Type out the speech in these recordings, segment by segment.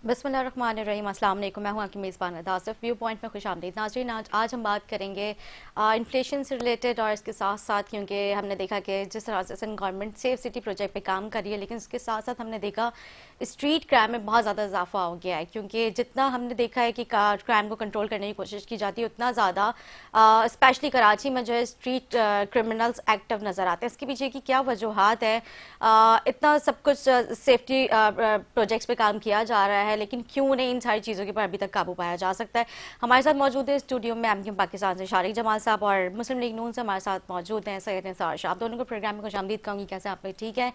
बिस्मिल्लाहिर्रहमानिर्रहीम। अस्सलाम वालेकुम। मैं हूं आपकी मेज़बान आसिफ। व्यू पॉइंट में खुशामदीद नाज़रीन। आज हम बात करेंगे इन्फ्लेशन से रिलेटेड और इसके साथ साथ, क्योंकि हमने देखा कि जिस तरह से गवर्नमेंट सेफ सिटी प्रोजेक्ट पे काम कर रही है, लेकिन इसके साथ साथ हमने देखा स्ट्रीट क्राइम में बहुत ज़्यादा इजाफा हो गया है। क्योंकि जितना हमने देखा है कि क्राइम को कंट्रोल करने की कोशिश की जाती है, उतना ज़्यादा स्पेशली कराची में जो है स्ट्रीट क्रिमिनल्स एक्टिव नज़र आते हैं। इसके पीछे की क्या वजूहत है? इतना सब कुछ सेफ्टी प्रोजेक्ट्स पे काम किया जा रहा है, लेकिन क्यों नहीं इन सारी चीज़ों के पर अभी तक काबू पाया जा सकता है? हमारे साथ मौजूद है स्टूडियो में एमक्यूएम पाकिस्तान से शारिक जमाल साहब, और मुस्लिम लीग नून से हमारे साथ मौजूद हैं सैयद निसार शाह। आप दोनों को प्रोग्राम में खुशामदीद कहूँगी। कैसे आप लोग? ठीक है।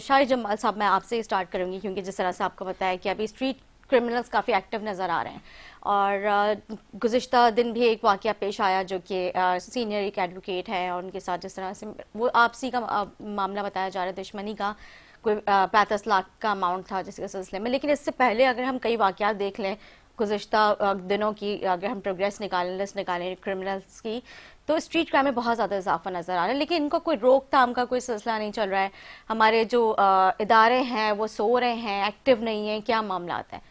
शारिक जमाल साहब, मैं आपसे स्टार्ट करूँगी, क्योंकि जिस तरह से आपको पता है कि अभी स्ट्रीट क्रिमिनल्स काफ़ी एक्टिव नज़र आ रहे हैं, और गुज़िश्ता दिन भी एक वाक़या पेश आया जो कि सीनियर एक एडवोकेट है, और उनके साथ जिस तरह से वो आपसी का मामला बताया जा रहा है, दुश्मनी का कोई 35 लाख का अमाउंट था जिसके सिलसिले में। लेकिन इससे पहले अगर हम कई वाक़यात देख लें गुज़िश्ता दिनों की, अगर हम प्रोग्रेस निकालें, लिस्ट निकालें क्रिमिनल्स की, तो स्ट्रीट क्राइम में बहुत ज़्यादा इजाफा नज़र आ रहा है, लेकिन इनको कोई रोकथाम का कोई सिलसिला नहीं चल रहा है। हमारे जो इदारे हैं वो सो रहे हैं, एक्टिव नहीं है। क्या मामला आता है?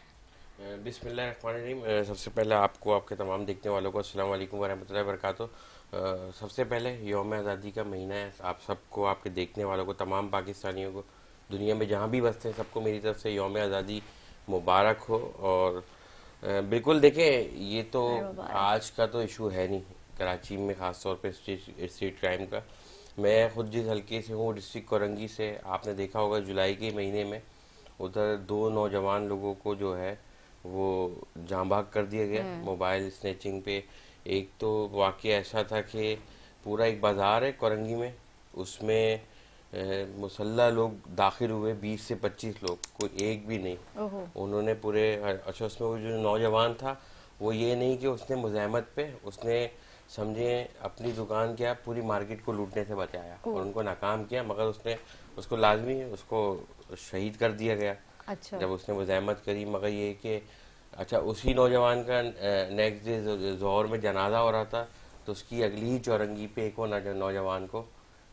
बिस्मिल्लाहिर्रहमानिर्रहीम। सबसे पहले आपको, आपके तमाम देखने वालों को अस्सलाम वालेकुम वरहमतुल्लाहि वबरकातुहू। सबसे पहले यौम आज़ादी का महीना है। आप सबको, आपके देखने वालों को, तमाम पाकिस्तानियों को, दुनिया में जहाँ भी बसते हैं, सबको मेरी तरफ से यौम आज़ादी मुबारक हो। और बिल्कुल देखें, ये तो आज का तो इशू है नहीं कराची में, ख़ास तौर पे स्ट्रीट क्राइम का। मैं खुद जिस हल्के से हूँ, डिस्ट्रिक्ट कोरंगी से, आपने देखा होगा जुलाई के महीने में उधर 2 नौजवान लोगों को जो है वो जाँ भाग कर दिया गया मोबाइल स्नैचिंग पे। एक तो वाक़या ऐसा था कि पूरा एक बाज़ार है कोरंगी में, उसमें मुसल्ला लोग दाखिल हुए, 20 से 25 लोग, कोई एक भी नहीं। उन्होंने पूरे, अच्छा उसमें वो जो नौजवान था, वो ये नहीं कि उसने मुज़ाहमत पे, उसने समझे अपनी दुकान क्या पूरी मार्केट को लूटने से बचाया और उनको नाकाम किया, मगर उसने उसको लाजमी उसको शहीद कर दिया गया। अच्छा। जब उसने मुज़ाहमत करी। मगर ये कि अच्छा उसी नौजवान का नेक्स्ट डे ज़ोहर में जनाजा हो रहा था, तो उसकी अगली ही चौरंगी पे एक और नौजवान को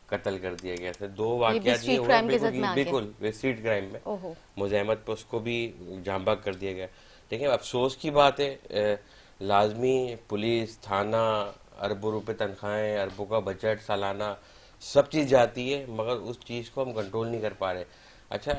कत्ल कर दिया गया था। 2 ये भी वाक़यात ये स्ट्रीट हुए, क्राइम की जद बिल्कुल में आके? बिल्कुल स्ट्रीट क्राइम में ओहो। मुज़ाहमत पे उसको भी जाँ भाग कर दिया गया। देखिए अफसोस की बात है, लाजमी पुलिस थाना, अरबों रुपए तनख्वाहें, अरबों का बजट सालाना, सब चीज़ जाती है, मगर उस चीज़ को हम कंट्रोल नहीं कर पा रहे। अच्छा,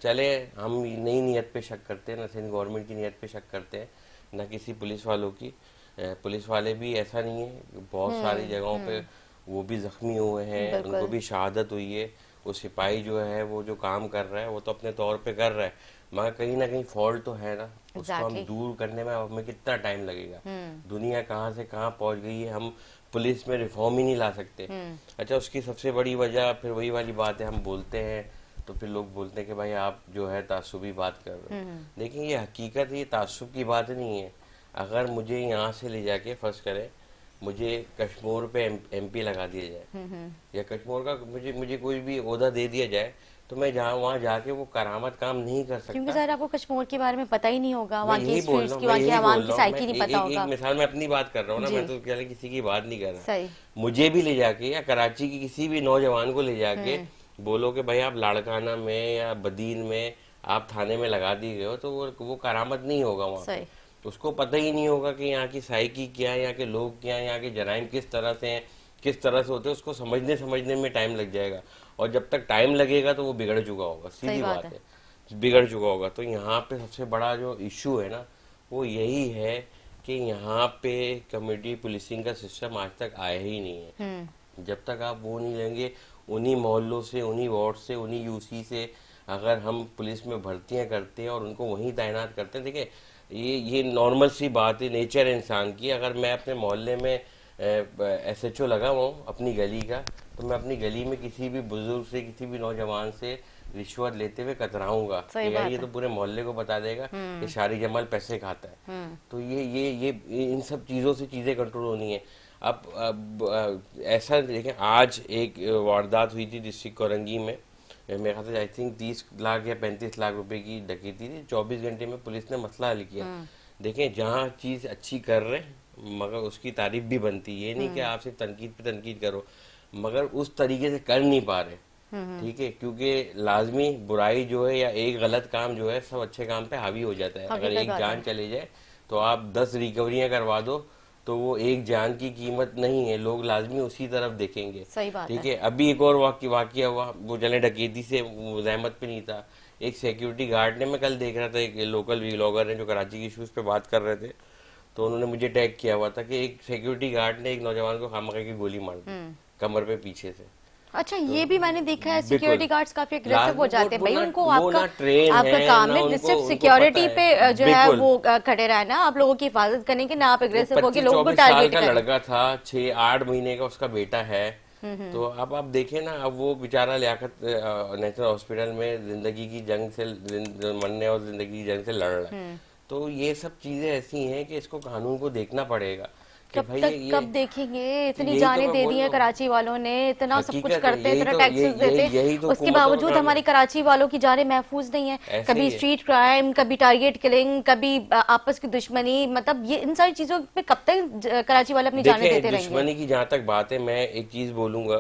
चले हम नई नीयत पे शक करते हैं, ना सिंध गवर्नमेंट की नीयत पे शक करते हैं, ना किसी पुलिस वालों की। पुलिस वाले भी ऐसा नहीं है, बहुत सारी जगहों पे वो भी ज़ख्मी हुए हैं, उनको बिल्कुल। भी शहादत हुई है। वो सिपाही जो है वो जो काम कर रहा है वो तो अपने तौर पे कर रहा है, मगर कहीं ना कहीं फॉल्ट तो है ना, उसको हम एग्जैक्टली। दूर करने में हमें कितना टाइम लगेगा। दुनिया कहाँ से कहाँ पहुंच गई है, हम पुलिस में रिफॉर्म ही नहीं ला सकते। अच्छा, उसकी सबसे बड़ी वजह फिर वही वाली बात है, हम बोलते हैं तो फिर लोग बोलते हैं कि भाई आप जो है तासुबी बात कर रहे हो। देखिए ये हकीकत, ये तासुब की बात नहीं है। अगर मुझे यहाँ से ले जाके फर्ज करें, मुझे कश्मीर पे एमपी लगा दिया जाए, या कश्मीर का मुझे मुझे कोई भी ओहदा दे दिया जाए, तो मैं जहाँ वहाँ जाके वो करामत काम नहीं कर क्योंकि सकता। सर आपको कश्मीर के बारे में पता ही नहीं होगा, मैं वहाँ की यही बोल स्ट्रीट्स रहा हूँ की, मैं वहाँ की यही आवाम बोल की रहा हूँ मैं साइकी नहीं पता एक होगा। मिसाल में अपनी बात कर रहा हूँ ना, जी। मैं तो क्या किसी की बात नहीं कर रहा। सही। मुझे भी ले जाके, या कराची की किसी भी नौजवान को ले जाके बोलो कि भाई आप लाड़काना में या बदीन में आप थाने में लगा दिए गए हो, तो वो करामत नहीं होगा वहाँ पे। सही। उसको पता ही नहीं होगा कि यहाँ की साइकी क्या है, यहाँ के लोग क्या है, यहाँ के जराइम किस तरह से हैं, किस तरह से होते हैं। उसको समझने समझने में टाइम लग जाएगा, और जब तक टाइम लगेगा तो वो बिगड़ चुका होगा, सही सीधी बात बात है। है, बिगड़ चुका होगा। तो यहाँ पे सबसे बड़ा जो इशू है ना, वो यही है कि यहाँ पे कम्युनिटी पुलिसिंग का सिस्टम आज तक आया ही नहीं है। जब तक आप वो नहीं लेंगे, उन्हीं मोहल्लों से, उन्हीं वार्ड से, उन्हीं यूसी से अगर हम पुलिस में भर्तियां करते हैं और उनको वहीं तैनात करते हैं, देखिए ये नॉर्मल सी बात है, नेचर है इंसान की। अगर मैं अपने मोहल्ले में एसएचओ लगा हुआ हूँ अपनी गली का, तो मैं अपनी गली में किसी भी बुजुर्ग से, किसी भी नौजवान से रिश्वत लेते हुए कतराऊंगा सही कि यार ये बात तो है। पूरे मोहल्ले को बता देगा कि शारी जमाल पैसे खाता है। तो ये इन सब चीज़ों से चीज़ें कंट्रोल होनी है। अब ऐसा देखें, आज एक वारदात हुई थी डिस्ट्रिक्ट कोरंगी में, मेरे ख्याल से आई थिंक 30 लाख या 35 लाख रुपए की डकैती थी। 24 घंटे में पुलिस ने मसला हल किया। देखें, जहाँ चीज़ अच्छी कर रहे हैं मगर उसकी तारीफ भी बनती है, ये नहीं कि आप सिर्फ तनकीद पे तनकीद करो, मगर उस तरीके से कर नहीं पा रहे। ठीक है, क्योंकि लाजमी बुराई जो है या एक गलत काम जो है सब अच्छे काम पे हावी हो जाता है। अगर हकीकत एक बात जान है। चले जाए तो आप 10 रिकवरियां करवा दो, तो वो एक जान की कीमत नहीं है, लोग लाजमी उसी तरफ देखेंगे। सही बात ठीक है। है, अभी एक और वाकया हुआ, वो चले डकैती से वो जहमत पे नहीं था, एक सिक्योरिटी गार्ड ने, मैं कल देख रहा था, एक लोकल व्लॉगर ने जो कराची के इश्यूज पे बात कर रहे थे, तो उन्होंने मुझे टैग किया हुआ था कि एक सिक्योरिटी गार्ड ने एक नौजवान को खामखा की गोली मार दी कमर पे पीछे से। अच्छा, तो ये भी मैंने देखा है, बिल्कुल सिक्योरिटी गार्ड्स काफी अग्रेसिव हो लाजमी जाते हैं भाई, उनको वो आपका ना ट्रेन आपका है काम ना, है उनको सिर्फ उनको पता सिक्योरिटी है। पे जो है बिल्कुल, वो खड़े रहना, आप लोगों की हिफाजत करने के, ना आप वो अग्रेसिव होकर पच्चीस लोगों को चौबीस साल टारगेट का करें। लड़का था, 6-8 महीने का उसका बेटा है। तो अब आप देखें ना, अब वो बेचारा लियाकत नेशनल हॉस्पिटल में जिंदगी की जंग से मरने और जिंदगी की जंग से लड़ रहा है। तो ये सब चीजें ऐसी हैं कि इसको कानून को देखना पड़ेगा कि कब भाई तक ये कब देखेंगे? तो इतनी यही तो जानें मैं दे दी बोल हैं रहा हूँ, कराची वालों ने, इतना सब कुछ हकीकत है, करते हैं, इतना टैक्सेस देते हैं, यही तो उसके हुकूमतों का बावजूद काम है। हमारी कराची वालों की जानें महफूज नहीं है। ऐसे कभी ही है। स्ट्रीट क्राइम, कभी टारगेट किलिंग, कभी आपस की दुश्मनी, मतलब ये इन सारी चीजों पे कब तक कराची वाले अपनी जानें देखें, देते रहेंगे? दुश्मनी की जहाँ तक बात है, मैं एक चीज बोलूंगा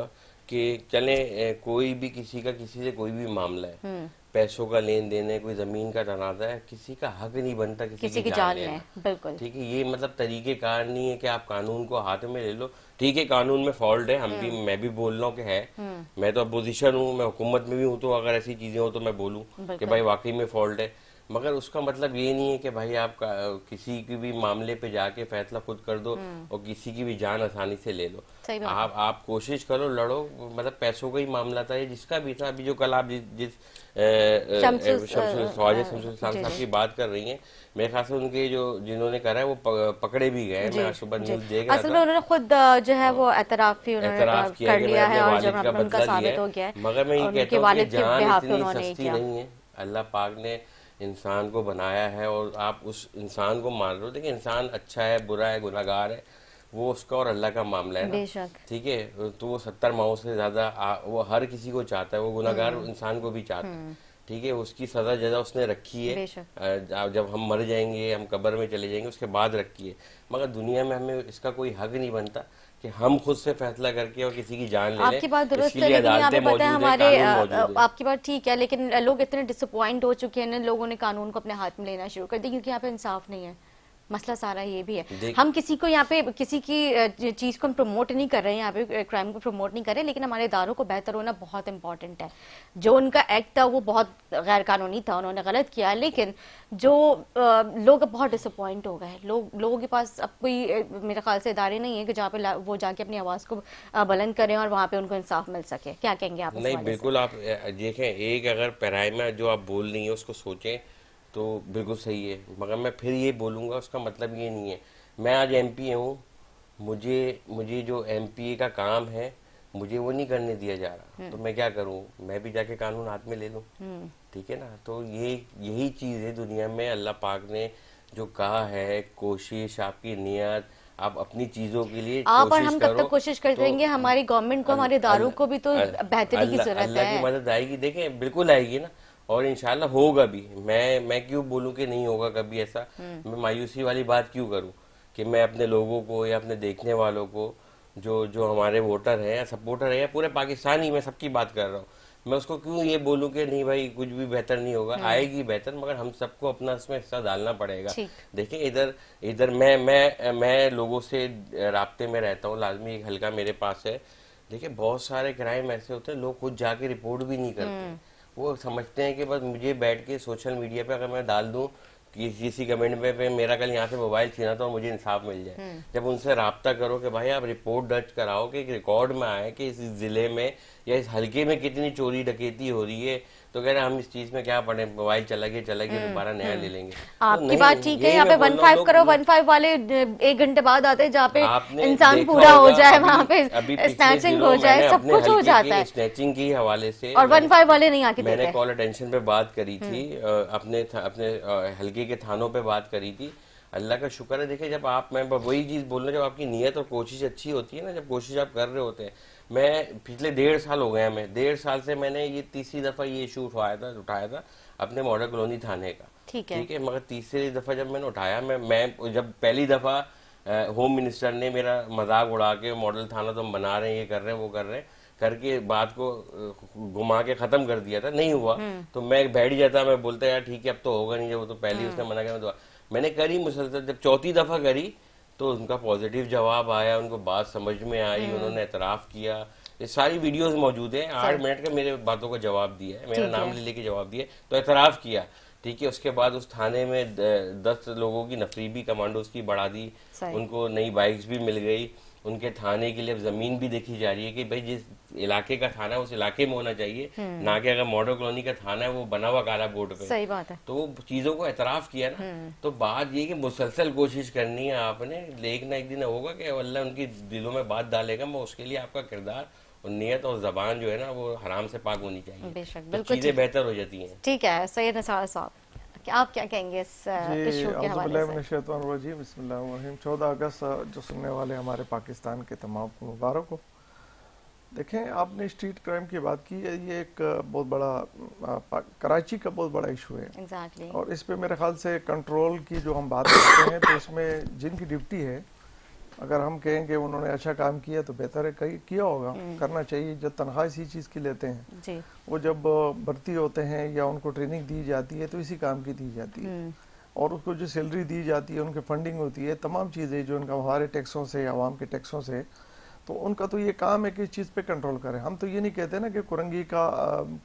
कि चले कोई भी किसी का किसी से कोई भी मामला है, पैसों का लेन देन है, कोई जमीन का तनाजा है, किसी का हक नहीं बनता किसी किसी की की जान जान लेना। लें, बिल्कुल। ठीक है, ये मतलब तरीके कार नहीं है कि आप कानून को हाथ में ले लो। ठीक है, कानून में फॉल्ट है, हम भी, मैं भी बोल रहा हूँ कि है। मैं तो अपोजिशन हूँ, मैं हुकूमत में भी हूँ, तो अगर ऐसी चीजें हो तो मैं बोलूँ कि बिल्कुल। भाई वाकई में फॉल्ट है। मगर उसका मतलब ये नहीं है कि भाई आप किसी की भी मामले पे जाके फैसला खुद कर दो और किसी की भी जान आसानी से ले लो। सही बात है। आप कोशिश करो, लड़ो, मतलब पैसों का ही मामला था ये, जिसका भी था। अभी जो कल आप जिस शम्सुल शमसुल ख्वाजा शमसुल इस्लाम जी साहब जी की बात कर रही हैं, मेरे ख्याल से उनके जो जिन्होंने करा है वो पकड़े भी गए। जी मैं आज सुबह जी। न्यूज देख रहा असल में था। उन्होंने खुद जो है वो एतराफ ही उन्होंने एतराफ किया है कर कि मैंने लिया अपने है, और जब वालिद का उनका बदला लिया साबित हो है। गया है, मगर मैं ये और कहता उनके हूँ कि वालिद के जान बिहाफ पे इतनी उन्होंने ये सस्ती किया। नहीं है। अल्लाह पाक ने इंसान को बनाया है और आप उस इंसान को मान रहे हो। देखिए, इंसान अच्छा है, बुरा है, गुनाहगार है, वो उसका और अल्लाह का मामला है ना। बेशक। ठीक है, तो वो 70 माओ से ज्यादा वो हर किसी को चाहता है, वो गुनाहगार इंसान को भी चाहता है। ठीक है, उसकी सजा जजा उसने रखी है। बेशक। जब हम मर जाएंगे, हम कब्र में चले जाएंगे, उसके बाद रखी है। मगर दुनिया में हमें इसका कोई हक नहीं बनता कि हम खुद से फैसला करके और किसी की जान ले लें। आपकी बात इसके दुरुस्त है, लिए लेकिन यहाँ अदालतें पे पता है मौजूद है, हमारे कानून मौजूद है। आपकी बात ठीक है, लेकिन लोग इतने डिसअपॉइंट हो चुके हैं ना, लोगों ने कानून को अपने हाथ में लेना शुरू कर दिया, क्योंकि यहाँ पे इंसाफ नहीं है। मसला सारा ये भी है। देख, हम किसी को यहाँ पे किसी की चीज को हम प्रमोट नहीं कर रहे हैं, यहाँ पे क्राइम को प्रमोट नहीं कर रहे, लेकिन हमारे इदारों को बेहतर होना बहुत इंपॉर्टेंट है। जो उनका एक्ट था वो बहुत गैर कानूनी था, उन्होंने गलत किया, लेकिन जो लोग अब बहुत डिसअपॉइंट हो गए। लोगों के पास अब कोई मेरे ख्याल से इदारे नहीं है कि जहाँ पे वो जाके अपनी आवाज को बुलंद करें और वहाँ पे उनको इंसाफ मिल सके। क्या कहेंगे आप इस नहीं, हवाले से? बिल्कुल आप देखें, एक अगर पैराइमा जो आप बोल रही हैं उसको सोचें तो बिल्कुल सही है। मगर मैं फिर ये बोलूँगा, उसका मतलब ये नहीं है, मैं आज एमपी हूँ, मुझे मुझे जो एमपी का काम है मुझे वो नहीं करने दिया जा रहा, तो मैं क्या करूँ? मैं भी जाके कानून हाथ में ले लूँ। ठीक है ना। तो ये यही चीज़ है दुनिया में। अल्लाह पाक ने जो कहा है, कोशिश, आपकी नियत, आप अपनी चीज़ों के लिए आप और कोशिश हम कब करो तक कोशिश करते तो रहेंगे? हमारी गवर्नमेंट को, हमारे इदारों को भी तो बेहतरी की जरूरत अल्लाह की है। मदद आएगी। देखें, बिल्कुल आएगी ना, और इंशाल्लाह होगा भी। मैं क्यों बोलूं कि नहीं होगा कभी ऐसा? मैं मायूसी वाली बात क्यों करूं कि मैं अपने लोगों को या अपने देखने वालों को, जो जो हमारे वोटर हैं या सपोर्टर है या पूरे पाकिस्तानी, मैं सबकी बात कर रहा हूँ, मैं उसको क्यों ये बोलूं कि नहीं भाई कुछ भी बेहतर नहीं होगा? आएगी बेहतर, मगर हम सबको अपना इसमें हिस्सा डालना पड़ेगा। ठीक। देखिए, इधर इधर मैं लोगों से राब्ते में रहता हूँ, लाजमी एक हल्का मेरे पास है। देखिए, बहुत सारे क्राइम ऐसे होते हैं, लोग खुद जाके रिपोर्ट भी नहीं करते हैं। वो समझते हैं कि बस मुझे बैठ के सोशल मीडिया पे अगर मैं डाल दूं कि किसी कमेंट पे मेरा कल यहाँ से मोबाइल छीना तो मुझे इंसाफ मिल जाए। जब उनसे राब्ता करो कि भाई आप रिपोर्ट दर्ज कराओ, कि एक रिकॉर्ड में आए कि इस जिले में या इस हल्के में कितनी चोरी डकैती हो रही है, तो कह रहे हम इस चीज में क्या पढ़े, मोबाइल चला गया दोबारा नया ले लेंगे। तो आपकी नहीं, बात ठीक है, यही यहाँ पे मैं बोल रहा 15 हूँ, करो, लोग 15 वाले 1 घंटे बाद आते हैं, जहाँ पे आपने इंसान देखा पूरा हो होगा, जाए, अभी वहाँ अभी पे पिछले स्नैचिंग दिनों हो जाए, मैंने सब अपने कुछ हो हल्के जाता के है, स्नैचिंग के हवाले से और 15 वाले नहीं आके मैंने देते। कॉल अटेंशन पे बात करी थी, अपने हल्के के थानों पे बात करी थी। अल्लाह का शुक्र है। देखिए, जब आप, मैं वही चीज बोल रहा हूँ, जब आपकी नीयत और कोशिश अच्छी होती है ना, जब कोशिश आप कर रहे होते हैं। मैं पिछले 1.5 साल हो गए हैं, मैं 1.5 साल से मैंने ये तीसरी दफा ये इशू उठाया था अपने मॉडल कॉलोनी थाने का। ठीक है। ठीक है, मगर तीसरी दफा जब मैंने उठाया, मैं जब पहली दफा होम मिनिस्टर ने मेरा मजाक उड़ा के मॉडल थाना तो हम बना रहे हैं, ये कर रहे हैं, वो कर रहे हैं, करके बात को घुमा के खत्म कर दिया था, नहीं हुआ तो मैं बैठ जाता, मैं बोलता यार ठीक है अब तो होगा नहीं, जब वो तो पहले ही उसने मना किया। तो मैंने करी मुसलसल, जब चौथी दफा करी तो उनका पॉजिटिव जवाब आया, उनको बात समझ में आई, उन्होंने एतराफ किया। ये सारी वीडियोस मौजूद हैं, 8 मिनट का मेरे बातों का जवाब दिया है, मेरा नाम ले लेके जवाब दिया, तो एतराफ किया। ठीक है, उसके बाद उस थाने में 10 लोगों की नफरीबी कमांडोज की बढ़ा दी, उनको नई बाइक्स भी मिल गई, उनके थाने के लिए अब जमीन भी देखी जा रही है कि भाई जिस इलाके का थाना है उस इलाके में होना चाहिए, ना कि अगर मॉडल कॉलोनी का थाना है वो बना हुआ काला बोर्ड पे। सही बात है। तो वो चीजों को एतराफ किया ना, तो बात ये कि मुसलसल कोशिश करनी है आपने, एक ना एक दिन होगा कि अल्लाह उनकी दिलों में बात डालेगा, मैं उसके लिए आपका किरदार और नियत और जबान जो है ना वो हराम से पाक होनी चाहिए, बेशक, तो चीजें बेहतर हो जाती हैं। ठीक है सैयद निसार साहब, आप क्या कहेंगे इस इशू के हवाले से? 14 अगस्त जो सुनने वाले हमारे पाकिस्तान के तमाम को मुबारक हो। देखें, आपने स्ट्रीट क्राइम की बात की है, ये एक बहुत बड़ा कराची का बहुत बड़ा इशू है। exactly. और इस पे मेरे ख्याल से कंट्रोल की जो हम बात करते हैं तो इसमें जिनकी ड्यूटी है, अगर हम कहें कि उन्होंने अच्छा काम किया तो बेहतर है, कहीं किया होगा, करना चाहिए। जब तनख्वाह इसी चीज़ की लेते हैं जी। वो जब भर्ती होते हैं या उनको ट्रेनिंग दी जाती है तो इसी काम की दी जाती है, और उसको जो सैलरी दी जाती है, उनकी फंडिंग होती है, तमाम चीज़ें जो उनका हमारे टैक्सों से, आवाम के टैक्सों से, तो उनका तो ये काम है कि इस चीज़ पे कंट्रोल करें। हम तो ये नहीं कहते ना कि कुरंगी का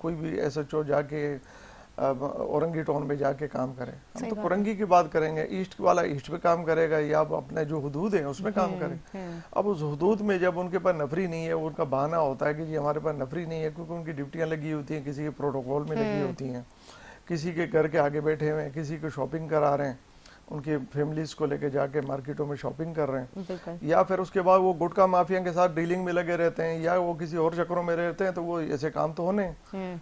कोई भी SHO जाके औरंगी टाउन में जाके काम करें, हम तो कुरंगी की बात करेंगे, ईस्ट वाला ईस्ट पे काम करेगा या अपने जो हुदूद है उसमें काम करें। अब उस हुदूद में जब उनके पास नफरी नहीं है, उनका बहाना होता है कि जी हमारे पास नफरी नहीं है, क्योंकि उनकी ड्यूटियां लगी होती हैं, किसी के प्रोटोकॉल में लगी होती हैं, किसी के घर के आगे बैठे हुए हैं, किसी को शॉपिंग करा रहे हैं, उनकी फैमिलीज को लेके जाके मार्केटों में शॉपिंग कर रहे हैं, या फिर उसके बाद वो गुटखा माफिया के साथ डीलिंग में लगे रहते हैं, या वो किसी और चक्रों में रहते हैं, तो वो ऐसे काम तो होने।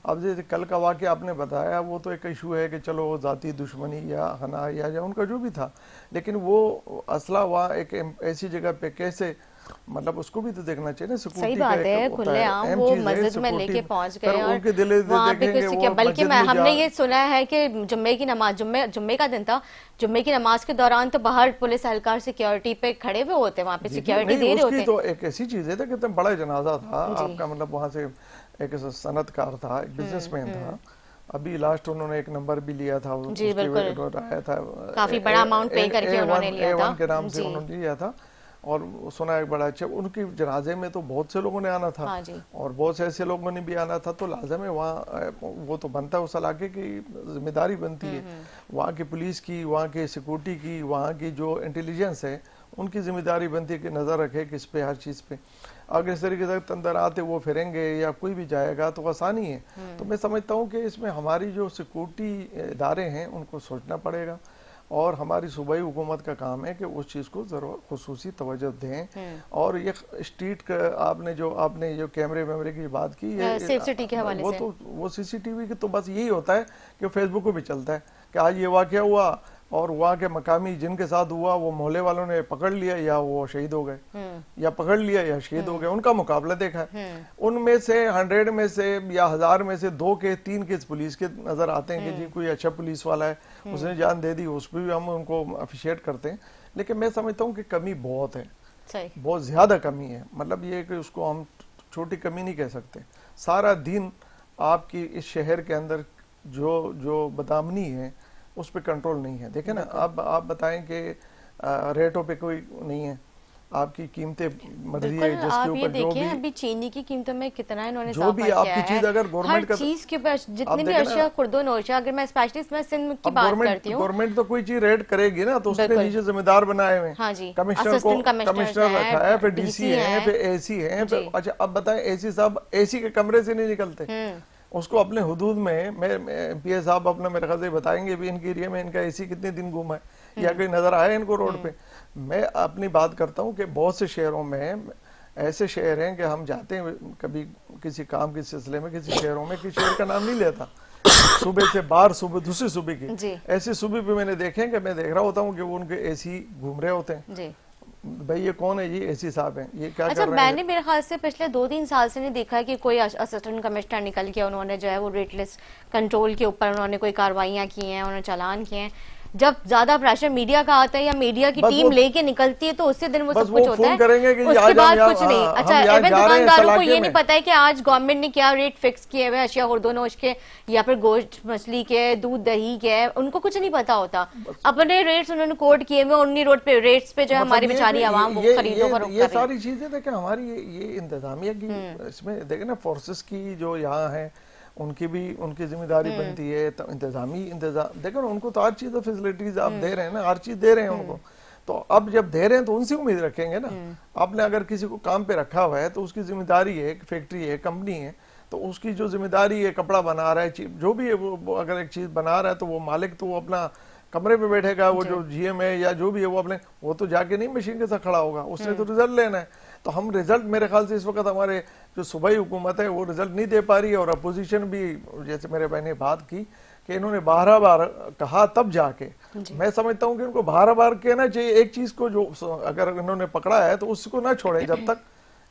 अब जैसे कल का वाकया आपने बताया, वो तो एक इशू है कि चलो वो जाती दुश्मनी या हना या उनका जो भी था, लेकिन वो असला वहाँ एक ऐसी जगह पे कैसे, मतलब उसको भी तो देखना चाहिए ना। सही बात है, खुलेआम वो मस्जिद में लेके पहुंच गए और वहाँ पे कुछ किया। बल्कि हमने ये सुना है कि जुम्मे की नमाज, जुम्मे का दिन था, जुम्मे की नमाज के दौरान तो बाहर पुलिस एहलकार सिक्योरिटी पे खड़े हुए होते हैं, वहाँ पे सिक्योरिटी दे रहे होते। तो एक ऐसी चीज है कि बड़ा जनाजा था आपका, मतलब वहाँ से एक सनतकार था, एक बिजनेसमैन था, अभी लास्ट उन्होंने एक नंबर भी लिया था, जी बिल्कुल, आया था, काफी बड़ा अमाउंट पे करके उन्होंने लिया था, के नाम से उन्होंने लिया था, और सुना है बड़ा अच्छा। उनकी जनाजे में तो बहुत से लोगों ने आना था, हाँ जी। और बहुत से ऐसे लोगों ने भी आना था, तो लाजम है वहाँ वो तो बनता है, उस इलाके की जिम्मेदारी बनती है, वहाँ की पुलिस की, वहाँ की सिक्योरिटी की, वहाँ की जो इंटेलिजेंस है उनकी जिम्मेदारी बनती है कि नज़र रखे किस पे, हर चीज़ पे। अगर इस तरीके से अंदर आते वो फिरेंगे या कोई भी जाएगा तो आसानी है। तो मैं समझता हूँ कि इसमें हमारी जो सिक्योरिटी इदारे हैं उनको सोचना पड़ेगा, और हमारी सूबाई हुकूमत का काम है कि उस चीज़ को ज़रूर खुसूसी तवज्जो दें। और ये स्ट्रीट का आपने जो कैमरे वैमरे की बात की, सेफ सिटी के हवाले से, वो CCTV की तो बस यही होता है कि फेसबुक पे भी चलता है कि आज ये वाकया हुआ, और वहाँ के मकामी जिनके साथ हुआ वो मोहल्ले वालों ने पकड़ लिया या वो शहीद हो गए, या पकड़ लिया या शहीद हो गए, उनका मुकाबला देखा है। उनमें से 100 में से या 1000 में से 2 के 3 केस पुलिस के नजर आते हैं कि जी कोई अच्छा पुलिस वाला है, उसने जान दे दी, उस पर भी हम उनको अप्रिशिएट करते हैं। लेकिन मैं समझता हूँ कि कमी बहुत है, बहुत ज्यादा कमी है। मतलब ये कि उसको हम छोटी कमी नहीं कह सकते। सारा दिन आपकी इस शहर के अंदर जो बदआमनी है उस पर कंट्रोल नहीं है। देखें ना, अब आप बताएं कि रेटों पे कोई नहीं है, आपकी कीमतें बढ़ रही है, जिसके ऊपर जो भी अभी चीनी की कीमतों में कितना इन्होंने जो भी आपकी चीज अगर गवर्नमेंट का चीज के ऊपर जितनी भी अशिया खुर्दो नोशा, अगर मैं स्पेशली मैं सिंध की बात करती हूँ, गवर्नमेंट तो कोई चीज रेट करेगी ना, तो उसके नीचे जिम्मेदार बनाए हुए हैं, कमिश्नर रखा है, फिर DC है, फिर AC है। अच्छा अब बताएं, AC साहब AC के कमरे से नहीं निकलते, उसको अपने हुदूद में, मैं PA साहब अपना मेरे ख्याल से बताएंगे भी इनके एरिया में इनका AC कितने दिन घूमा है या कोई नजर आया इनको रोड पे। मैं अपनी बात करता हूँ कि बहुत से शहरों में ऐसे शहर हैं कि हम जाते हैं कभी किसी काम के सिलसिले में किसी शहरों में, किसी शहर का नाम नहीं लेता, सुबह से बाहर सुबह दूसरी सुबह की ऐसी सुबह भी मैंने देखे कि मैं देख रहा होता हूँ कि वो उनके AC घूम रहे होते हैं। भाई ये कौन है जी? AC साहब हैं, ये क्या कर रहे हैं? मैंने मेरे ख्याल से पिछले 2-3 साल से नहीं देखा है कि कोई असिस्टेंट कमिश्नर निकल के उन्होंने जो है वो रेटलेस कंट्रोल के ऊपर उन्होंने कोई कार्रवाइयाँ की हैं, उन्होंने चालान किए हैं। जब ज्यादा प्रेशर मीडिया का आता है या मीडिया की टीम लेके निकलती है तो उससे दिन वो सब कुछ होता है, उसके बाद कुछ नहीं। अच्छा, इवन दुकानदारों को ये नहीं पता है कि आज गवर्नमेंट ने क्या रेट फिक्स किए हुए अशिया खुर्दोनोश के या फिर गोश्त मछली के, दूध दही के, उनको कुछ नहीं पता होता। अपने रेट्स उन्होंने कोट किए हुए, उन्हीं रेट्स पे जो है हमारी बेचारी आवाम वो खरीदो फरोख्त कर रही है। ये सारी चीजें देखें हमारी ये इंतजामिया की, इसमें देखें ना फोर्सेस की जो यहाँ है उनकी भी उनकी जिम्मेदारी बनती है। तो इंतजाम देखो ना, उनको तो हर चीज फैसिलिटीज आप दे रहे हैं ना, हर चीज दे रहे हैं उनको। तो अब जब दे रहे हैं तो उनसे उम्मीद रखेंगे ना। आपने अगर किसी को काम पे रखा हुआ है तो उसकी जिम्मेदारी है, फैक्ट्री है, कंपनी है, तो उसकी जो जिम्मेदारी है, कपड़ा बना रहा है, जो भी है वो अगर एक चीज बना रहा है तो वो मालिक तो वो अपना कमरे पे बैठेगा, वो जो जीएम है या जो भी है वो तो जाके नहीं मशीन के साथ खड़ा होगा, उसने तो रिजल्ट लेना है। तो हम रिजल्ट, मेरे ख्याल से इस वक्त हमारे जो सूबाई हुकूमत है वो रिजल्ट नहीं दे पा रही है, और अपोजिशन भी, जैसे मेरे भाई ने बात की कि इन्होंने 12 बार कहा तब जाके, मैं समझता हूँ कि इनको 12 बार कहना चाहिए एक चीज को, जो अगर इन्होंने पकड़ा है तो उसको ना छोड़े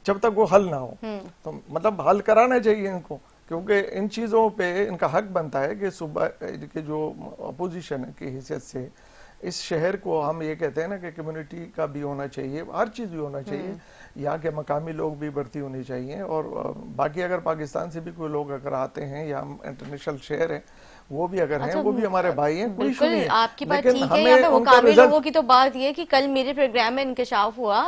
जब तक वो हल ना हो। तो मतलब हल कराना चाहिए इनको, क्योंकि इन चीज़ों पे इनका हक बनता है कि सुबह के जो अपोजिशन की हैसियत से इस शहर को हम ये कहते हैं ना कि कम्युनिटी का भी होना चाहिए, हर चीज़ भी होना चाहिए, यहाँ के मकामी लोग भी भर्ती होनी चाहिए। और बाकी अगर पाकिस्तान से भी कोई लोग अगर आते हैं या हम इंटरनेशनल शहर हैं वो भी अगर हैं, वो भी हमारे भाई हैं, कोई इशू नहीं है। आपकी बात ठीक है। यहाँ पे मुकामी लोगों की तो बात ये है कि कल मेरे प्रोग्राम में इंकशाफ हुआ,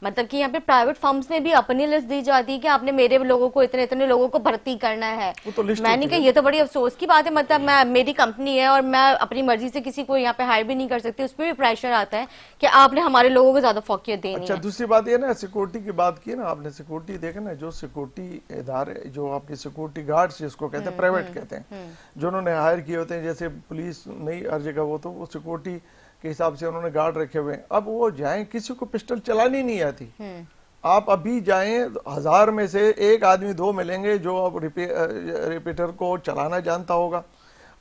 मतलब कि यहाँ पे प्राइवेट फर्म्स में भी अपनी लिस्ट दी जाती है कि आपने मेरे लोगों को इतने इतने लोगों को भर्ती करना है। तो मैंने कहा ये तो बड़ी अफसोस की बात है, मतलब मेरी कंपनी है और मैं अपनी मर्जी से किसी को यहाँ पे हायर भी नहीं कर सकती, उस पर भी प्रेशर आता है कि आपने हमारे लोगों को ज्यादा फोकियत देनी है। अच्छा, दूसरी बात ये ना, सिक्योरिटी की बात की ना आपने, सिक्योरिटी देखे ना, जो सिक्योरिटी इदारे, जो आपके सिक्योरिटी गार्ड्स जिसको कहते हैं, प्राइवेट कहते हैं, जो उन्होंने हायर किए होते हैं, जैसे पुलिस नहीं हर जगह, वो तो वो सिक्योरिटी के हिसाब से उन्होंने गार्ड रखे हुए हैं। अब वो जाएं, किसी को पिस्टल चलानी नहीं आती, आप अभी जाएं 1000 में से एक आदमी 2 मिलेंगे जो अब रिपीटर को चलाना जानता होगा,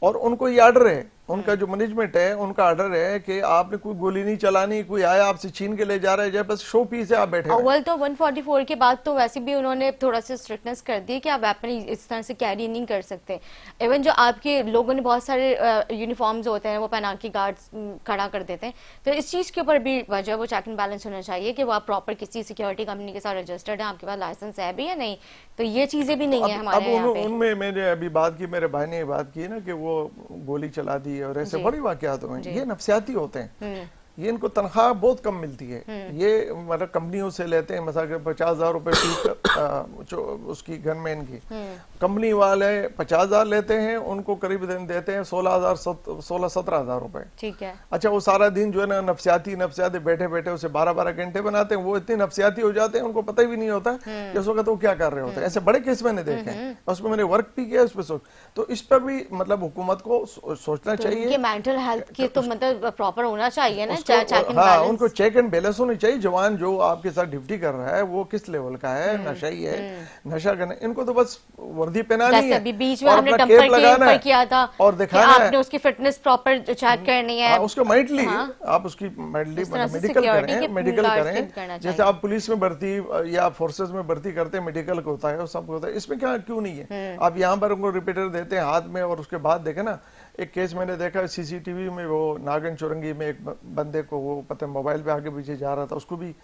और उनको ये ऑर्डर है, उनका जो मैनेजमेंट है उनका ऑर्डर है कि आपने कोई गोली नहीं चलानी, कोई आया आपसे छीन के ले जा रहा है, जब बस शो पीस है, आप बैठे। अव्वल तो 144 के बाद तो वैसे भी उन्होंने थोड़ा सा स्ट्रिक्टनेस कर दी कि आप वेपन इस तरह से कैरी नहीं कर सकते। इवन जो आपके लोगों ने बहुत सारे यूनिफॉर्म्स होते हैं वो पहना के गार्ड्स खड़ा कर देते हैं, तो इस चीज के ऊपर भी वजह वो चेक एंड बैलेंस होना चाहिए कि वो आप प्रॉपर किसी सिक्योरिटी कंपनी के साथ रजिस्टर्ड है, आपके पास लाइसेंस है भी या नहीं। तो ये चीजें भी नहीं है हमारे यहाँ पे। उनमें मैंने अभी बात की, मेरे भाई ने बात की ना कि वो गोली चला दी और ऐसे बड़ी वाकयात हुए, ये नफ्सियाती होते हैं, ये इनको तनख्वाह बहुत कम मिलती है, ये मतलब कंपनियों से लेते हैं, मतलब 50,000 रुपए फीस उसकी गनमैन की, कंपनी वाले 50,000 लेते हैं, उनको करीब देते हैं 16,000-17,000 रुपए। ठीक है। अच्छा, वो सारा दिन जो है ना नफ्सियाती बैठे बैठे उसे 12-12 घंटे बनाते हैं, वो इतने नफ्सियाती हो जाते हैं उनको पता भी नहीं होता कि उस वक्त वो क्या कर रहे होते हैं। ऐसे बड़े केस मैंने देखे हैं, उसमें मैंने वर्क भी किया उस पर। तो इस पर भी मतलब हुकूमत को सोचना चाहिए, मेंटल हेल्थ की तो मतलब प्रॉपर होना चाहिए ना, हाँ, उनको चेक एंड बैलेंस होनी चाहिए। जवान जो आपके साथ ड्यूटी कर रहा है वो किस लेवल का है, नशाई है, नशा करना, इनको तो बस वर्दी पहनानी है, बीच में हमने टंपर लगाना है किया था और दिखाना है, आपने उसकी फिटनेस प्रॉपर चेक करनी है, उसको मेंटली आप उसकी मेडिकल करें। जैसे आप पुलिस में भर्ती या फोर्सेस में भर्ती करते हैं, मेडिकल को होता है, सब होता है, इसमें क्या क्यों नहीं है? आप यहाँ पर उनको रिपीटर देते हैं हाथ में, और उसके बाद देखे ना, एक केस मैंने देखा सीसीटीवी में, वो नागन चुरंगी में एक बंदे को, वो पता है मोबाइल पे आगे पीछे जा रहा था, उसको भी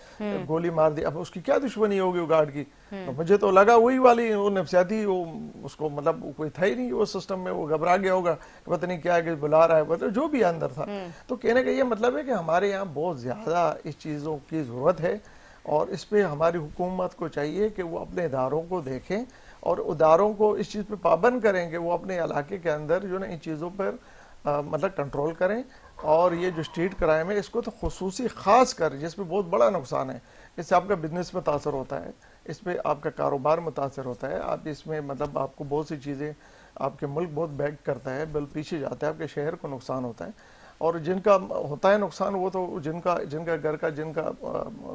गोली मार दी। अब उसकी क्या दुश्मनी होगी वो गार्ड की? तो मुझे तो लगा वही वाली वो नफ्सियाती, वो उसको मतलब कोई था ही नहीं वो सिस्टम में, वो घबरा गया होगा, पता नहीं क्या कि बुला रहा है, मतलब जो भी अंदर था। तो कहने का ये मतलब है कि हमारे यहाँ बहुत ज्यादा इस चीजों की जरूरत है, और इस पे हमारी हुकूमत को चाहिए कि वो अपने इदारों को देखें और इदारों को इस चीज़ पे पाबंद करें कि वो अपने इलाके के अंदर जो ना इन चीज़ों पर मतलब कंट्रोल करें। और ये जो स्ट्रीट क्राइम है इसको तो खुसूसी खास कर, जिसमें बहुत बड़ा नुकसान है, इससे आपका बिजनेस में तासर होता है, इस पर आपका कारोबार मुतासर होता है, आप इसमें मतलब आपको बहुत सी चीज़ें, आपके मुल्क बहुत बैक करता है, बिल पीछे जाता है, आपके शहर को नुकसान होता है। और जिनका होता है नुकसान, वो तो जिनका घर का जिनका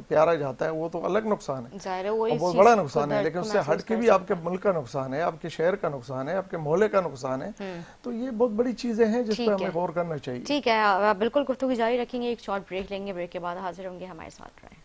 प्यारा जाता है, वो तो अलग नुकसान है, बहुत बड़ा नुकसान है। लेकिन उससे हट के भी आपके मुल्क का नुकसान है, आपके शहर का नुकसान है, आपके मोहल्ले का नुकसान है। तो ये बहुत बड़ी चीजें हैं जिस पर हमें गौर करना चाहिए। ठीक है, बिल्कुल गुफ्तगू जारी रखेंगे, एक शॉर्ट ब्रेक लेंगे, ब्रेक के बाद हाजिर होंगे, हमारे साथ रहें।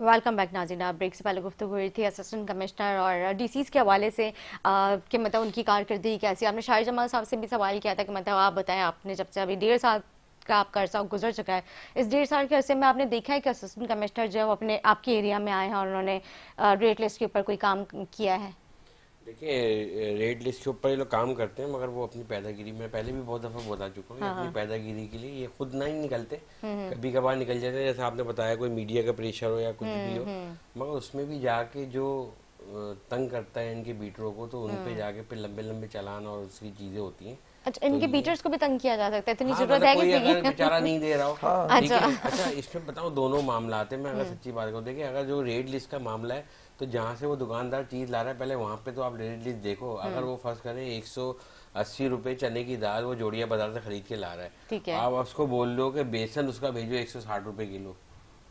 वेलकम बैक नाज़रीन। ब्रेक से पहले गुफ्तगू हुई थी असिस्टेंट कमिश्नर और डीसीज के हवाले से कि मतलब उनकी कारकर्दगी कैसी। आपने शाहिद जमाल साहब से भी सवाल किया था कि मतलब आप बताएं, आपने जब से अभी 1.5 साल का आपका अरसा गुजर चुका है, इस 1.5 साल के अरसे में आपने देखा है कि असिस्टेंट कमिश्नर जो है वो अपने आपके एरिया में आए हैं और उन्होंने रेट लिस्ट के ऊपर कोई काम किया है? देखिए, रेड लिस्ट के ऊपर ये लोग काम करते हैं, मगर वो अपनी पैदागिरी में पहले भी बहुत दफा बता चुका हूँ, अपनी पैदागिरी के लिए ये खुद नहीं निकलते, कभी कभार निकल जाते हैं, जैसे आपने बताया कोई मीडिया का प्रेशर हो या कुछ भी हो, मगर उसमें भी जाके जो तंग करता है इनके बीटरों को, तो उन पे जाके फिर लंबे लंबे चालान और उसकी चीजें होती हैं। अच्छा, इनके बीटर्स को भी तंग किया जा सकता है? इतनी हाँ, जरूरत मतलब है कोई किसी अगर की? बेचारा नहीं दे रहा हो, ठीक अच्छा। है। अच्छा, इसमें बताओ दोनों मामला आते हैं, मैं अगर सच्ची बात करूँ, देखिए अगर जो रेड लिस्ट का मामला है, तो जहाँ से वो दुकानदार चीज ला रहा है, पहले वहां पे तो आप रेड लिस्ट देखो। अगर वो फर्स्ट करे 180 रुपए चने की दाल वो जोड़िया बाजार से खरीद के ला रहा है, ठीक है। आप उसको बोल लो कि बेसन उसका भेजो 160 रुपए किलो,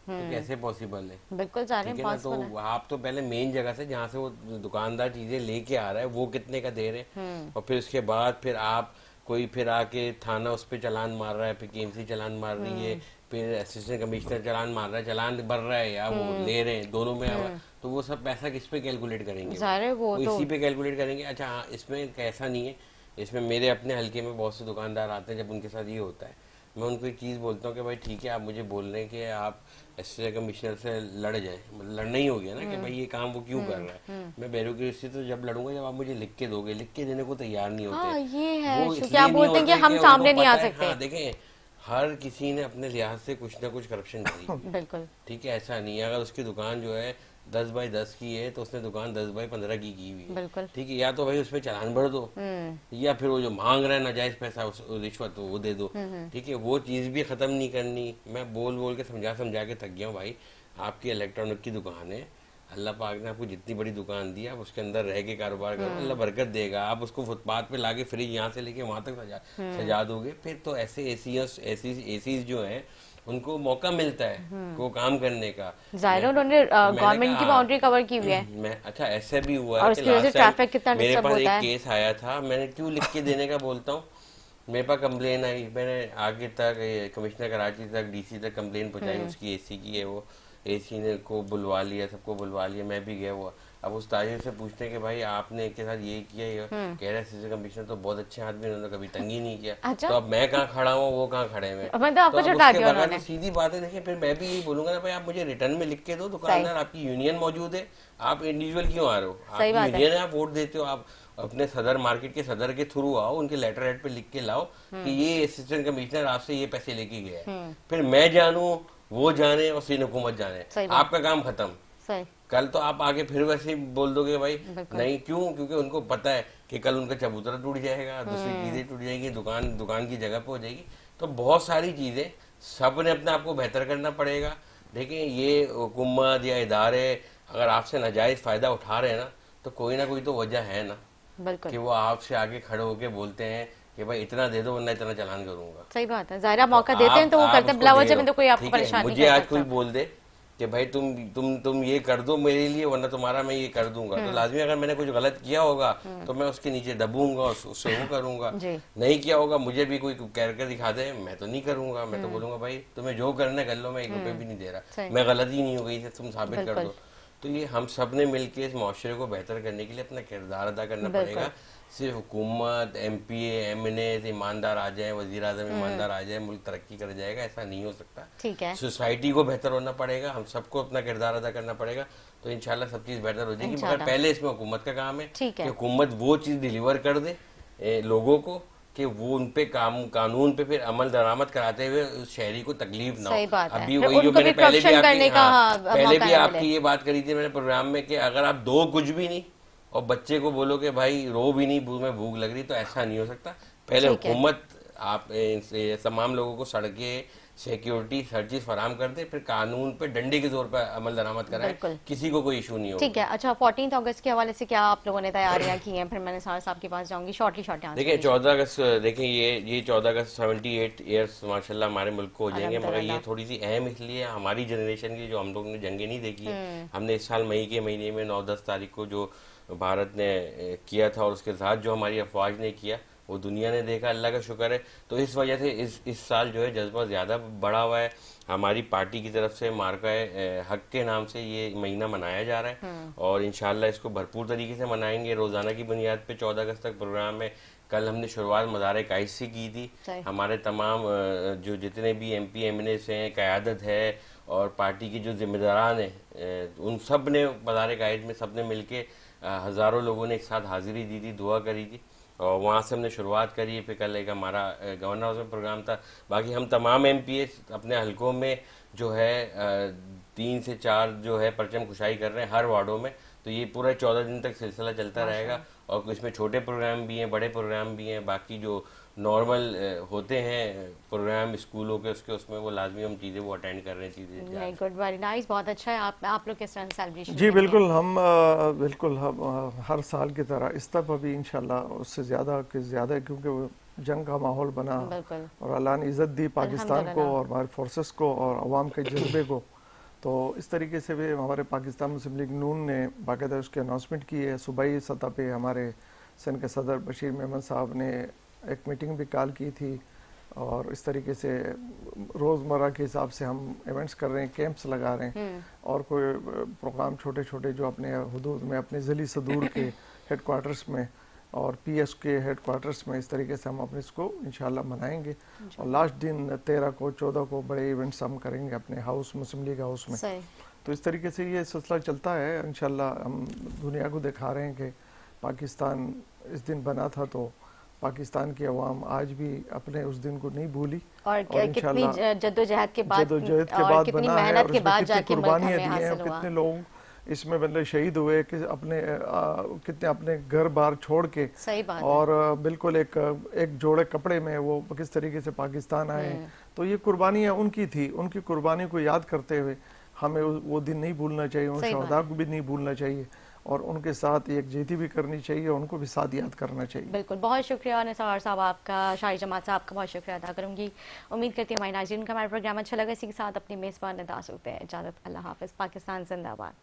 तो कैसे पॉसिबल है? बिल्कुल जा रहे ठीक हैं, है ना। तो आप तो पहले मेन जगह से जहाँ से वो दुकानदार चीजें लेके आ रहा है वो कितने का दे रहे हैं, और फिर उसके बाद फिर आप कोई फिर आके थाना उस पर चालान मार रहा है, फिर केएमसी चालान मार रही है, फिर असिस्टेंट कमिश्नर चालान मार रहा है, चालान भर रहा है या वो ले रहे हैं, दोनों में तो वो सब पैसा किस पे कैलकुलेट करेंगे? वो तो इसी पे कैलकुलेट करेंगे। अच्छा हाँ, इसमें कैसा नहीं है, इसमें मेरे अपने हल्के में बहुत से दुकानदार आते हैं, जब उनके साथ ये होता है, मैं उनको एक चीज़ बोलता हूँ कि भाई ठीक है, आप मुझे बोल रहे हैं कि आप असिस्टेंट कमिश्नर से लड़ जाए, मतलब लड़ना ही हो गया ना कि भाई ये काम वो क्यों कर रहा है। मैं ब्यूरोक्रेसी तो जब लड़ूंगा जब आप मुझे लिख के दोगे, लिख के देने को तैयार नहीं होते। हाँ, ये है वो क्योंकि इसलिए आप नहीं बोलते हैं कि होते हम कि सामने उनको नहीं आ पता है। सकते। हाँ देखें, हर किसी ने अपने लिहाज से कुछ ना कुछ करप्शन करी, बिल्कुल ठीक है। ऐसा नहीं है, अगर उसकी दुकान जो है 10 बाई 10 की है, तो उसने दुकान 10 बाई 15 की हुई है, बिल्कुल। ठीक है। या तो भाई उसमें चालान भर दो, या फिर वो जो मांग रहा है नाजायज पैसा रिश्वत, तो वो दे दो, ठीक है। वो चीज भी खत्म नहीं करनी। मैं बोल बोल के समझा समझा के थक गया हूँ भाई। आपकी इलेक्ट्रॉनिक की दुकान है, अल्लाह पाक ने आपको जितनी बड़ी दुकान दी, आप उसके अंदर रह के कारोबार करो, अल्लाह बरकत देगा। आप उसको फुटपाथ पे लाके फ्रिज यहाँ से लेके वहां तक सजा दोगे, फिर तो ऐसे एसी जो है उनको मौका मिलता है वो काम करने का। जाहिर उन्होंने गवर्नमेंट की बाउंड्री कवर की हुई है। मैं अच्छा, ऐसा भी हुआ और है उसकी कि वजह से लास्ट ट्रैफिक टाइम कितना मेरे डिस्टर्ब पास होता एक है। केस आया था, मैंने क्यों लिख के देने का बोलता हूँ, मेरे पास कंप्लेन आई, मैंने आगे तक कमिश्नर कराची तक, डीसी तक कंप्लेन पहुंचाई, उसकी एसी की है, वो एसी ने को बुलवा लिया, सबको बुलवा लिया, मैं भी गया हुआ। अब उस ताजिर से पूछते हैं कि भाई आपने के साथ ये किया, ये कह रहे असिस्टेंट कमिश्नर तो बहुत अच्छे आदमी, उन्होंने कभी तंगी नहीं किया। अच्छा? तो अब मैं कहाँ खड़ा हूँ, वो कहाँ खड़े हुए, मतलब तो आपको अब चढ़ा उसके दिया बगैर उन्होंने। तो सीधी बात है। देखिए फिर मैं भी यही बोलूंगा ना भाई, आप मुझे रिटर्न में लिख के दो, दुकानदार आपकी यूनियन मौजूद है, आप इंडिविजुअल क्यों आ रहे हो? सही आपकी बात है। यूनियन है, आप वोट देते हो, आप अपने सदर मार्केट के सदर के थ्रू आओ, उनके लेटर हेड पे लिख के लाओ कि ये असिस्टेंट कमिश्नर आपसे ये पैसे लेके गया है, फिर मैं जानूं, वो जाने और सीन हुकूमत जाने, आपका काम खत्म। सही। कल तो आप आगे फिर वैसे ही बोल दोगे भाई नहीं, क्यों? क्योंकि उनको पता है कि कल उनका चबूतरा टूट जाएगा, दूसरी चीजें टूट जाएगी, दुकान की जगह पे हो जाएगी। तो बहुत सारी चीजें सब ने अपने आप को बेहतर करना पड़ेगा। देखिए ये हुकूमत या इदारे अगर आपसे नाजायज फायदा उठा रहे हैं ना, तो कोई ना कोई तो वजह है ना बिल्कुल कि वो आपसे आगे खड़े होके बोलते हैं कि भाई इतना दे दो वरना इतना चालान करूंगा। सही बात है। जाहिर मौका देते हैं तो वो करते हैं, बिला वजह में तो कोई आपको परेशान नहीं मुझे कर आज कोई सकता। बोल दे कि भाई तुम ये कर दो मेरे लिए, वरना तुम्हारा मैं ये कर दूंगा, तो लाजमी अगर मैंने कुछ गलत किया होगा तो मैं उसके नीचे दबूंगा, उससे वो करूंगा। जी। नहीं किया होगा, मुझे भी कोई कैरेक्टर दिखा दे, मैं तो नहीं करूंगा, मैं तो बोलूंगा भाई तुम्हें जो करना है कर लो, मैं 1 रुपए भी नहीं दे रहा, मैं गलती नहीं हो गई थी, तुम साबित कर दो। तो ये हम सब ने मिलकर इस माशरे को बेहतर करने के लिए अपना किरदार अदा करना पड़ेगा। सिर्फ हुकूमत, एमपीए, एमएनए ईमानदार आ जाए, वजीर आजम ईमानदार आ जाए, मुल्क तरक्की कर जाएगा, ऐसा नहीं हो सकता। ठीक है। सोसाइटी को बेहतर होना पड़ेगा, हम सबको अपना किरदार अदा करना पड़ेगा, तो इंशाल्लाह सब चीज बेहतर हो जाएगी। मगर पहले इसमें हुकूमत का काम है कि हुकूमत वो चीज डिलीवर कर दे लोगों को कि वो उन पे कानून पे फिर अमल दरामद कराते हुए उस शहरी को तकलीफ ना हो। अभी वही जो मैंने पहले भी आपकी ये बात करी थी मैंने प्रोग्राम में कि अगर आप दो कुछ भी नहीं और बच्चे को बोलो कि भाई रो भी नहीं, में भूख लग रही, तो ऐसा नहीं हो सकता। पहले हुकूमत आप तमाम लोगों को सड़कें, सिक्योरिटी, हर चीज फराम कर दे, फिर कानून पे डंडे के जोर पर अमल दरामद कराए, किसी को कोई इशू नहीं हो। ठीक है। अच्छा, 14 अगस्त के हवाले से क्या आप लोगों ने तैयारियां की हैं? फिर मैंने सारा साहब के पास जाऊंगी, शॉर्टली देखिए 14 अगस्त, देखिए ये 14 अगस्त 78 ईयर्स माशाल्लाह हमारे मुल्क को हो जाएंगे, मगर ये थोड़ी सी अहम इसलिए हमारी जनरेशन की जो हम लोग ने जंगें नहीं देखी है। हमने इस साल मई के महीने में 9-10 तारीख को जो भारत ने किया था और उसके साथ जो हमारी अफवाज ने किया, वो दुनिया ने देखा, अल्लाह का शुक्र है। तो इस वजह से इस साल जो है जज्बा ज़्यादा बढ़ा हुआ है। हमारी पार्टी की तरफ से मार्का हक के नाम से ये महीना मनाया जा रहा है और इंशाल्लाह इसको भरपूर तरीके से मनाएंगे। रोज़ाना की बुनियाद पे 14 अगस्त तक प्रोग्राम है। कल हमने शुरुआत मज़ार काइस से की थी। हमारे तमाम जो जितने भी MP MNAs हैं, क़यादत है और पार्टी के जो जिम्मेदारान हैं, उन सब ने मज़ार काइस में सब ने मिल के हज़ारों लोगों ने एक साथ हाजिरी दी थी, दुआ करी थी और वहाँ से हमने शुरुआत करी है। फिर कल एक हमारा गवर्नर हाउस में प्रोग्राम था। बाकी हम तमाम MPs अपने हलकों में जो है 3 से 4 जो है परचम कुशाई कर रहे हैं हर वार्डों में। तो ये पूरा 14 दिन तक सिलसिला चलता रहेगा और इसमें छोटे प्रोग्राम भी हैं, बड़े प्रोग्राम भी हैं। बाकी जो नॉर्मल होते हैं प्रोग्राम स्कूलों के उसमें वो लाजमी हम चीज़ें वो अटेंड कर रहे हैं चीज़ें। गुड, वेरी नाइस, बहुत अच्छा है। आप लोग किस तरह सेलिब्रेशन? जी बिल्कुल, हम हर साल की तरह इस दफ़ा भी इंशाल्लाह उससे ज़्यादा क्योंकि वो जंग का माहौल बना और अल्लाह ने इज़्ज़त दी पाकिस्तान को और हमारे फोर्सेस को और अवाम के जज्बे को। तो इस तरीके से भी हमारे पाकिस्तान मुस्लिम लीग नून ने बाकायदा उसकी अनाउंसमेंट की है। सूबाई सतह पे हमारे सन के सदर बशीर मेमन साहब ने एक मीटिंग भी कॉल की थी और इस तरीके से रोज़मर्रा के हिसाब से हम इवेंट्स कर रहे हैं, कैंप्स लगा रहे हैं और कोई प्रोग्राम छोटे छोटे जो अपने हुदूद में अपने ज़िली सदूर के हेडक्वार्टर्स में और PS के हेडक्वार्टर्स में इस तरीके से हम अपने इसको इंशाल्लाह मनाएंगे। और लास्ट दिन 13 को 14 को बड़े इवेंट्स हम करेंगे अपने हाउस मुस्लिम लीग हाउस में। तो इस तरीके से ये सिलसिला चलता है। इंशाल्लाह हम दुनिया को दिखा रहे हैं कि पाकिस्तान इस दिन बना था तो पाकिस्तान की अवाम आज भी अपने उस दिन को नहीं भूली और कितनी जद्दोजहद के बाद कितनी मेहनत के बाद जाके कुर्बानियां दी हैं, कितने लोग इसमें मतलब शहीद हुए कि कितने अपने घर बार छोड़ के। सही बात और बिल्कुल एक जोड़े कपड़े में वो किस तरीके से पाकिस्तान आए। तो ये कुर्बानियां उनकी थी, उनकी कुर्बानी को याद करते हुए हमें वो दिन नहीं भूलना चाहिए, उन शहदा को भी नहीं भूलना चाहिए और उनके साथ यकजहती भी करनी चाहिए, उनको भी साथ याद करना चाहिए। बिल्कुल, बहुत शुक्रिया निसार साहब आपका, शाही जमात साहब का बहुत शुक्रिया अदा करूंगी। उम्मीद करती हूँ हमारे नाज़रीन का हमारा प्रोग्राम अच्छा लगा। इसी के साथ अपनी मेज़बान अदा से इजाज़त, अल्लाह हाफ़िज़। पाकिस्तान जिंदाबाद।